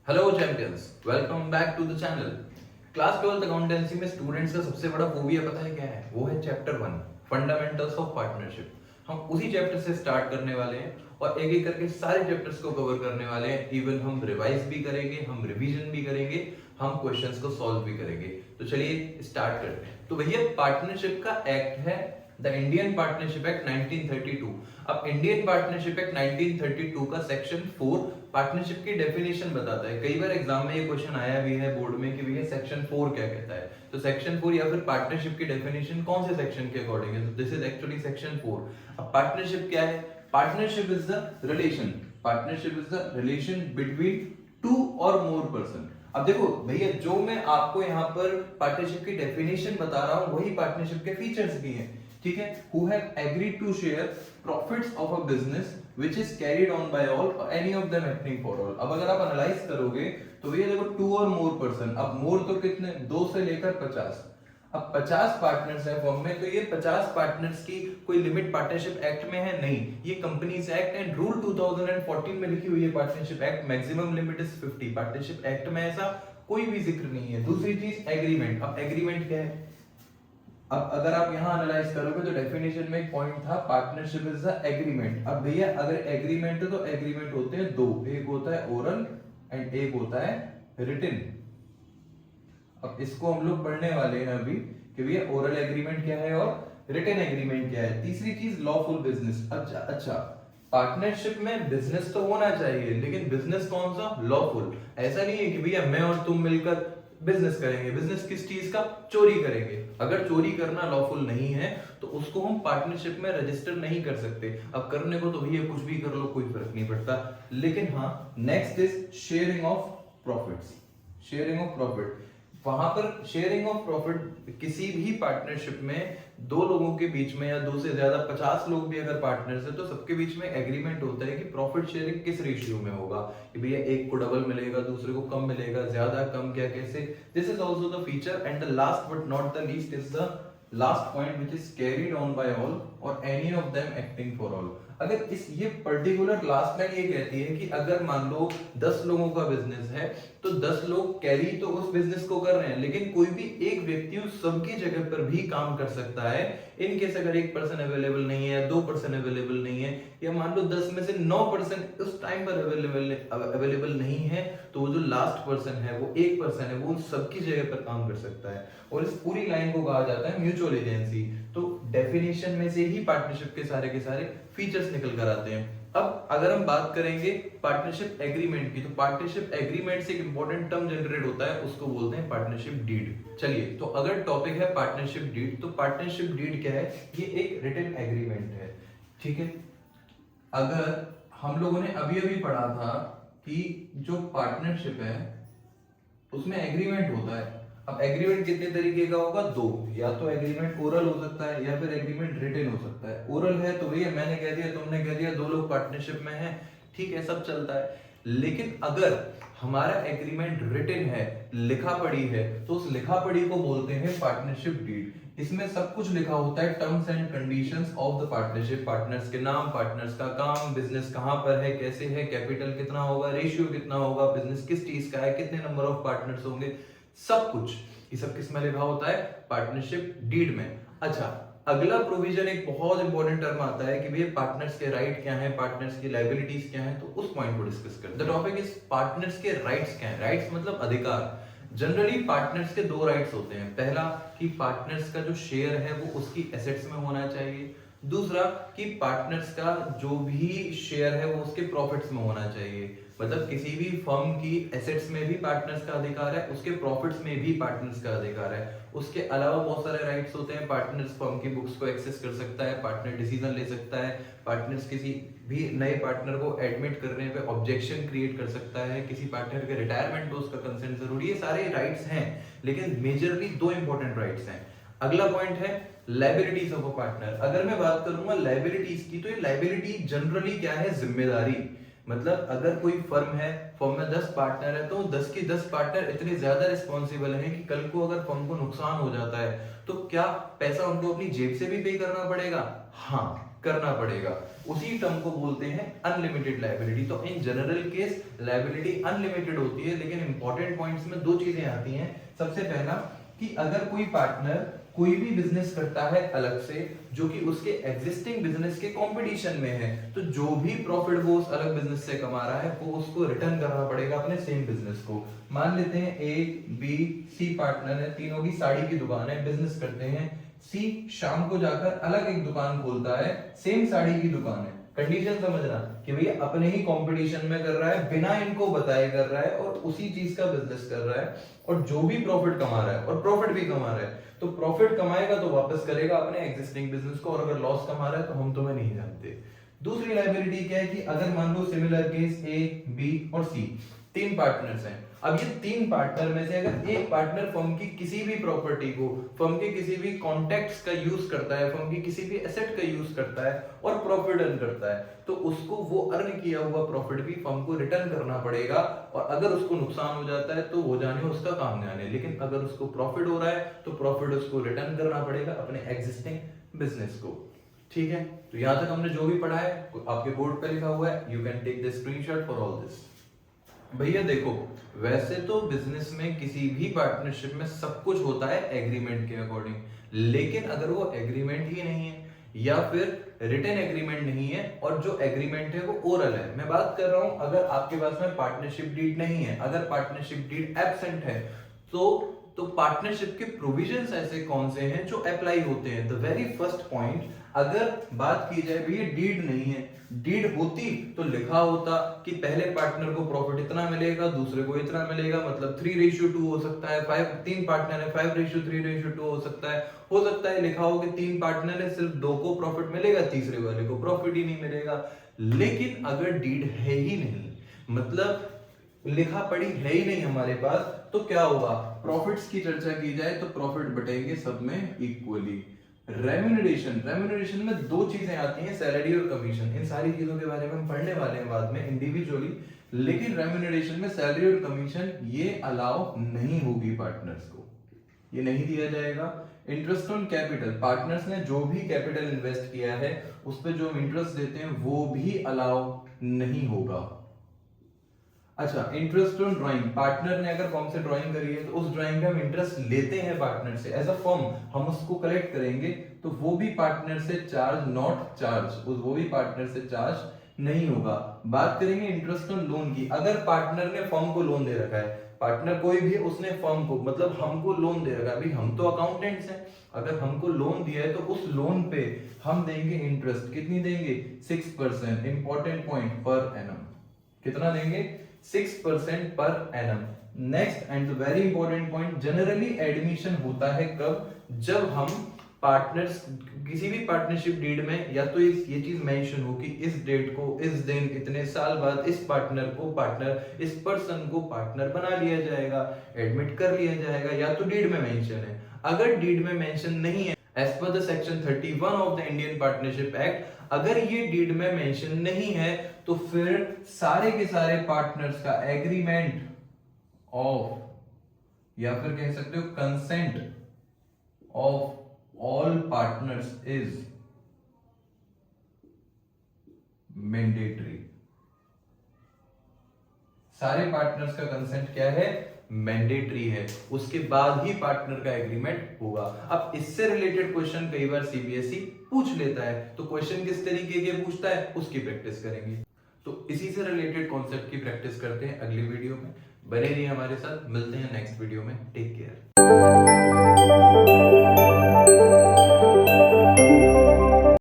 Hello champions, welcome back to the channel. Class 12th accountancy में students का सबसे बड़ा फोबिया पता है क्या है? वो है चैप्टर 1, फंडामेंटल्स ऑफ पार्टनरशिप। हम उसी चैप्टर से स्टार्ट करने वाले हैं और एक एक करके सारे चैप्टर्स को कवर करने वाले हैं। इवन हम रिवाइज भी करेंगे, हम रिवीजन भी करेंगे, हम क्वेश्चंस को सॉल्व भी करेंगे। तो चलिए स्टार्ट करते हैं। तो भैया पार्टनरशिप का एक्ट है द इंडियन पार्टनरशिप एक्ट 1932। अब इंडियन पार्टनरशिप एक्ट 1932 का सेक्शन 4 पार्टनरशिप की डेफिनेशन बताता है। कई बार एग्जाम में ये क्वेश्चन आया भी है बोर्ड में कि भैया सेक्शन 4 क्या कहता है। तो सेक्शन 4 या फिर पार्टनरशिप की डेफिनेशन कौन से सेक्शन के अकॉर्डिंग है? तो दिस इज एक्चुअली सेक्शन 4। अब पार्टनरशिप क्या है? Partnership is the relation, partnership is the relation between two और मोर पर्सन। अब देखो भैया, जो मैं आपको यहाँ पर पार्टनरशिप की डेफिनेशन बता रहा हूँ वही पार्टनरशिप के फीचर्स भी हैं, ठीक है। Who have agreed to share profits of a business which is carried on by all or any of them acting for all। अब अगर आप एनालाइज करोगे तो भैया देखो टू और मोर पर्सन। अब मोर तो कितने? 2 से लेकर 50। अब 50 पार्टनर्स है फर्म में, तो ये 50 पार्टनर्स की कोई लिमिट पार्टनरशिप एक्ट में है? नहीं, ये कंपनीज एक्ट एंड रूल 2014 में लिखी हुई है partnership act. Maximum limit is 50। Partnership act में ऐसा कोई भी जिक्र नहीं है। दूसरी चीज एग्रीमेंट। अब एग्रीमेंट क्या है? अब अगर आप यहां एनालाइज करोगे तो डेफिनेशन में एक पॉइंट था, पार्टनरशिप इज द एग्रीमेंट। अब भैया अगर एग्रीमेंट है तो एग्रीमेंट होते हैं दो, एक होता है ओरल एंड एक होता है रिटन। अब इसको हम लोग पढ़ने वाले हैं अभी कि भैया ओरल एग्रीमेंट क्या है और रिटन एग्रीमेंट क्या है। तीसरी चीज लॉफुल बिजनेस। अच्छा, पार्टनरशिप में बिजनेस तो होना चाहिए, लेकिन बिजनेस कौन सा? लॉफुल। ऐसा नहीं है कि भैया मैं और तुम मिलकर बिजनेस करेंगे। बिजनेस किस चीज का? चोरी करेंगे। अगर चोरी करना लॉफुल नहीं है तो उसको हम पार्टनरशिप में रजिस्टर नहीं कर सकते। अब करने को तो भैया कुछ भी कर लो, कोई फर्क नहीं पड़ता। लेकिन हाँ, next is sharing of profits. Sharing of profit, वहां पर शेयरिंग ऑफ प्रॉफिट किसी भी पार्टनरशिप में दो लोगों के बीच में या दो से ज्यादा 50 लोग भी अगर पार्टनर्स है तो सबके बीच में एग्रीमेंट होता है कि प्रॉफिट शेयरिंग किस रेशियो में होगा, कि भैया एक को डबल मिलेगा, दूसरे को कम मिलेगा, ज्यादा कम क्या कैसे। This is also the feature and the last but not the least is the last point which is carried on by all or any of them acting for all. अगर इस ये पर्टिकुलर लास्ट लाइन ये कहती है कि अगर मान लो 10 लोगों का बिजनेस है तो 10 लोग कैरी तो उस बिजनेस को कर रहे हैं, लेकिन कोई भी एक व्यक्ति उस सबकी जगह पर भी काम कर सकता है। इन केस अगर एक पर्सन अवेलेबल नहीं है, 2 पर्सन अवेलेबल नहीं है, या मान लो 10 में से 9 पर्सन उस टाइम पर अवेलेबल नहीं है, तो वो जो लास्ट पर्सन है, वो एक पर्सन है, वो उन सबकी जगह पर काम कर सकता है। और इस पूरी लाइन को कहा जाता है म्यूचुअल एजेंसी। तो डेफिनेशन में से ही पार्टनरशिप के सारे फीचर्स निकल कर आते हैं। अब अगर हम बात करेंगे पार्टनरशिप एग्रीमेंट की, तो पार्टनरशिप एग्रीमेंट से एक इंपॉर्टेंट टर्म जनरेट होता है, उसको बोलते हैं पार्टनरशिप डीड। चलिए, तो अगर टॉपिक है पार्टनरशिप डीड, तो पार्टनरशिप डीड क्या है? ये एक रिटन एग्रीमेंट है, ठीक है। अगर हम लोगों ने अभी अभी पढ़ा था कि जो पार्टनरशिप है उसमें एग्रीमेंट होता है। अब एग्रीमेंट कितने तरीके का होगा? दो, या तो एग्रीमेंट ओरल हो सकता है या फिर एग्रीमेंट रिटन हो सकता है। ओरल है तो भैया मैंने कह दिया, तुमने कह दिया, दो लोग पार्टनरशिप में हैं, ठीक है, सब चलता है। लेकिन अगर हमारा एग्रीमेंट रिटन है, लिखा पढ़ी है, तो उस लिखा पढ़ी को बोलते हैं पार्टनरशिप डीड। इसमें सब कुछ लिखा होता है, terms and conditions of the partnership, partners के नाम, पार्टनर्स का काम, बिजनेस कहां पर है, कैसे है, कैपिटल कितना होगा, रेशियो कितना होगा, बिजनेस किस चीज का है, कितने नंबर ऑफ पार्टनर्स होंगे, सब कुछ ये सब किस में लिखा होता है? पार्टनरशिप डीड में। अच्छा, अगला प्रोविजन एक बहुत इंपॉर्टेंट टर्म आता है कि भैया पार्टनर्स के राइट क्या है, पार्टनर्स की लायबिलिटीज क्या है, तो उस पॉइंट को डिस्कस करते हैं। द टॉपिक इज पार्टनर्स के राइट्स क्या है। राइट्स मतलब अधिकार। जनरली पार्टनर्स के दो राइट्स होते हैं। पहला कि पार्टनर्स का जो शेयर है वो उसकी एसेट्स में होना चाहिए। दूसरा कि पार्टनर्स का जो भी शेयर है वो उसके प्रॉफिट्स में होना चाहिए। मतलब किसी भी फर्म की एसेट्स में भी पार्टनर्स का अधिकार है, उसके प्रॉफिट्स में भी पार्टनर्स का अधिकार है। उसके अलावा बहुत सारे राइट्स होते हैं। पार्टनर्स फर्म की बुक्स को एक्सेस कर सकता है, पार्टनर डिसीजन ले सकता है, पार्टनर्स किसी भी नए पार्टनर को एडमिट करने पे ऑब्जेक्शन क्रिएट कर सकता है, किसी पार्टनर के रिटायरमेंट में उसका कंसेंट जरूरी है। सारे राइट्स हैं, लेकिन मेजरली दो इंपॉर्टेंट राइट्स हैं। अगला पॉइंट है लायबिलिटीज ऑफ अ पार्टनर। अगर मैं बात करूंगा लायबिलिटीज की, तो ये लायबिलिटी जनरली क्या है? जिम्मेदारी। मतलब अगर कोई फर्म है, फर्म में 10 पार्टनर है, तो 10 के 10 पार्टनर इतने ज्यादा रिस्पॉन्सिबल हैं कि कल को अगर फर्म को नुकसान हो जाता है तो क्या पैसा उनको अपनी जेब से भी पे करना पड़ेगा? हाँ, करना पड़ेगा। उसी टर्म को बोलते हैं अनलिमिटेड लायबिलिटी। तो in general case liability unlimited होती है, लेकिन इंपॉर्टेंट पॉइंट्स में दो चीजें आती हैं। सबसे पहला कि अगर कोई पार्टनर कोई भी बिजनेस करता है अलग से जो कि उसके एग्जिस्टिंग बिजनेस के कंपटीशन में है, तो जो भी प्रॉफिट वो उस अलग बिजनेस से कमा रहा है वो उसको रिटर्न करना पड़ेगा अपने सेम बिजनेस को। मान लेते हैं ए बी सी पार्टनर है, तीनों की साड़ी की दुकान है, बिजनेस करते हैं। सी शाम को जाकर अलग एक दुकान खोलता है, सेम साड़ी की दुकान है। कंडीशन समझना कि भैया अपने ही कंपटीशन में कर रहा है, बिना इनको बताए कर रहा है और उसी चीज का बिजनेस कर रहा है, और जो भी प्रॉफिट कमा रहा है और प्रॉफिट भी कमा रहा है, तो प्रॉफिट कमाएगा तो वापस करेगा अपने एग्जिस्टिंग बिजनेस को, और अगर लॉस कमा रहा है तो हम तुम्हें नहीं जानते। दूसरी लायबिलिटी क्या है कि अगर मान लो सिमिलर केस ए बी और सी तीन पार्टनर्स हैं। अब ये तीन पार्टनर में से अगर एक पार्टनर फर्म की किसी भी प्रॉपर्टी को, फर्म के किसी भी कॉन्टैक्ट्स का यूज करता है, फर्म की किसी भी एसेट का यूज करता है और प्रॉफिट अर्न करता है, तो उसको वो अर्न किया हुआ प्रॉफिट भी फर्म को रिटर्न करना पड़ेगा। और अगर उसको नुकसान हो जाता है तो हो जाने उसका काम नहीं आने, लेकिन अगर उसको प्रॉफिट हो रहा है तो प्रॉफिट उसको रिटर्न करना पड़ेगा अपने एग्जिस्टिंग बिजनेस को। ठीक है, तो यहां तक हमने जो भी पढ़ा है आपके बोर्ड पे लिखा हुआ है, you can take the screenshot for all this. भैया देखो, वैसे तो बिजनेस में किसी भी पार्टनरशिप में सब कुछ होता है एग्रीमेंट के अकॉर्डिंग, लेकिन अगर वो एग्रीमेंट ही नहीं है या फिर रिटन एग्रीमेंट नहीं है और जो एग्रीमेंट है वो ओरल है, मैं बात कर रहा हूं अगर आपके पास में पार्टनरशिप डीड नहीं है, अगर पार्टनरशिप डीड एब्सेंट है, तो पार्टनरशिप के प्रोविजंस ऐसे कौन से हैं जो अप्लाई होते हैं। द वेरी फर्स्ट पॉइंट, अगर बात की जाए भैया डीड नहीं है, डीड होती तो लिखा होता कि पहले पार्टनर को प्रॉफिट इतना मिलेगा, दूसरे को इतना मिलेगा, मतलब 3:2 हो सकता है, 5 तीन पार्टनर है 5:3:2 हो सकता है लिखा हो कि तीन पार्टनर है, सिर्फ दो को प्रॉफिट मिलेगा, तीसरे वाले को प्रॉफिट ही नहीं मिलेगा। लेकिन अगर डीड है ही नहीं, मतलब लिखा पढ़ी है ही नहीं हमारे पास, तो क्या होगा, प्रॉफिट्स की चर्चा की जाए तो प्रॉफिट बटेंगे सब में इक्वली। रेम्यूनरेशन में दो चीजें आती हैं, सैलरी और कमीशन। इन सारी चीजों के बारे में हम पढ़ने वाले हैं बाद में इंडिविजुअली, लेकिन रेम्यूनरेशन में सैलरी और कमीशन ये अलाउ नहीं होगी पार्टनर्स को, ये नहीं दिया जाएगा। इंटरेस्ट ऑन कैपिटल, पार्टनर्स ने जो भी कैपिटल इन्वेस्ट किया है उस पर जो इंटरेस्ट देते हैं वो भी अलाउ नहीं होगा। अच्छा, इंटरेस्ट ऑन ड्राइंग, पार्टनर ने अगर फर्म से ड्राइंग करी है तो उस ड्राइंग का हम इंटरेस्ट लेते हैं पार्टनर से, एज अ फर्म हम उसको कलेक्ट करेंगे, तो वो भी पार्टनर से चार्ज नॉट चार्ज, वो भी पार्टनर से चार्ज नहीं होगा। बात करेंगे इंटरेस्ट ऑन लोन की, अगर पार्टनर ने फर्म को लोन दे रखा है, पार्टनर कोई भी उसने फर्म को मतलब हमको लोन दे रखा है, अभी हम तो अकाउंटेंट्स हैं, अगर हमको लोन दिया है तो उस लोन पे हम देंगे इंटरेस्ट, कितनी देंगे 6%, इंपॉर्टेंट पॉइंट, पर एनम, कितना देंगे 6% per annum. Next and very important point, generally admission होता है कब, जब हम पार्टनर्स किसी भी पार्टनरशिप डीड में या तो ये चीज मेंशन हो कि इस डेट को, इस दिन, इतने साल बाद इस पार्टनर को पार्टनर, इस पर्सन को पार्टनर बना लिया जाएगा, एडमिट कर लिया जाएगा, या तो डीड में मेंशन है। अगर डीड में मेंशन नहीं है, as per the section 31 of the Indian Partnership Act, अगर ये डीड में मेंशन नहीं है तो फिर सारे के सारे पार्टनर्स का एग्रीमेंट ऑफ, या फिर कह सकते हो consent of all partners is mandatory. सारे पार्टनर्स का कंसेंट क्या है, मैंडेटरी है, उसके बाद ही पार्टनर का एग्रीमेंट होगा। अब इससे रिलेटेड क्वेश्चन कई बार सीबीएसई पूछ लेता है, तो क्वेश्चन किस तरीके के पूछता है उसकी प्रैक्टिस करेंगे। तो इसी से रिलेटेड कॉन्सेप्ट की प्रैक्टिस करते हैं अगली वीडियो में, बने रहिए हमारे साथ, मिलते हैं नेक्स्ट वीडियो में, टेक केयर।